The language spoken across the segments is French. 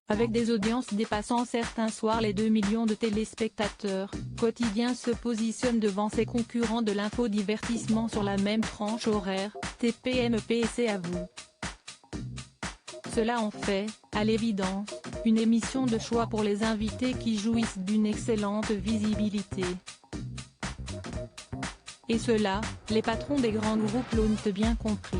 Avec des audiences dépassant certains soirs les 2 millions de téléspectateurs, Quotidien se positionne devant ses concurrents de l'infodivertissement sur la même tranche horaire, TPMP et C'est à vous. Cela en fait, à l'évidence, une émission de choix pour les invités qui jouissent d'une excellente visibilité. Et cela, les patrons des grands groupes l'ont bien compris.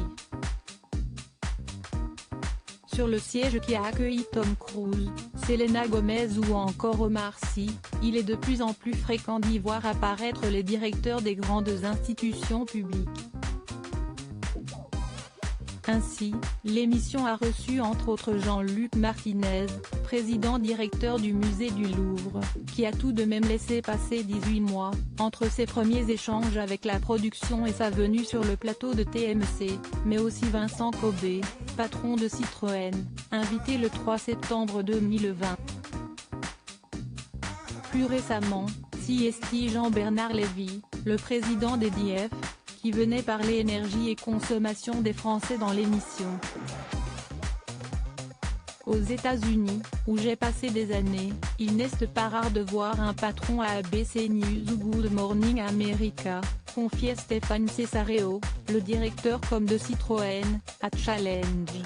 Sur le siège qui a accueilli Tom Cruise, Selena Gomez ou encore Omar Sy, il est de plus en plus fréquent d'y voir apparaître les directeurs des grandes institutions publiques. Ainsi, l'émission a reçu entre autres Jean-Luc Martinez, président-directeur du musée du Louvre, qui a tout de même laissé passer 18 mois, entre ses premiers échanges avec la production et sa venue sur le plateau de TMC, mais aussi Vincent Kobe, patron de Citroën, invité le 3 septembre 2020. Plus récemment, CST Jean-Bernard Lévy, le président d'EDF, qui venait parler énergie et consommation des Français dans l'émission. Aux États-Unis, où j'ai passé des années, il n'est pas rare de voir un patron à ABC News ou Good Morning America, confiait Stéphane Cesareo, le directeur com de Citroën, à Challenge.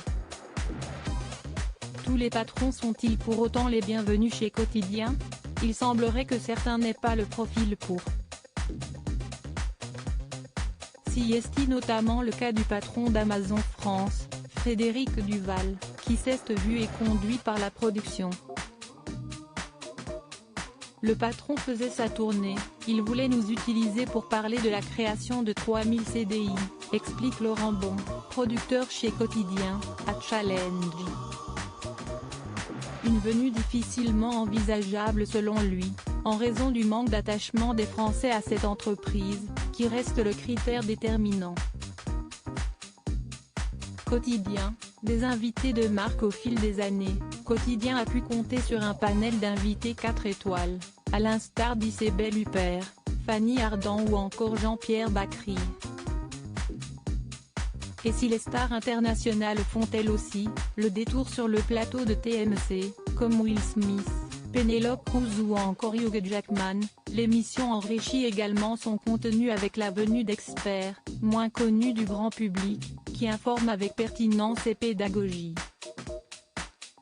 Tous les patrons sont-ils pour autant les bienvenus chez Quotidien? Il semblerait que certains n'aient pas le profil pour. CST notamment le cas du patron d'Amazon France, Frédéric Duval, qui s'est vu et conduit par la production. Le patron faisait sa tournée, il voulait nous utiliser pour parler de la création de 3000 CDI, explique Laurent Bon, producteur chez Quotidien, à Challenge. Une venue difficilement envisageable selon lui, en raison du manque d'attachement des Français à cette entreprise, qui reste le critère déterminant. Quotidien, des invités de marque au fil des années, Quotidien a pu compter sur un panel d'invités 4 étoiles, à l'instar d'Isabelle Huppert, Fanny Ardant ou encore Jean-Pierre Bacry. Et si les stars internationales font elles aussi, le détour sur le plateau de TMC, comme Will Smith, Penélope Cruz ou encore Hugh Jackman, l'émission enrichit également son contenu avec la venue d'experts, moins connus du grand public, qui informent avec pertinence et pédagogie.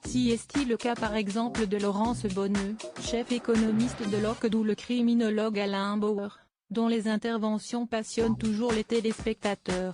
CST le cas par exemple de Laurence Bonneux, chef économiste de l'OCDE ou le criminologue Alain Bauer, dont les interventions passionnent toujours les téléspectateurs.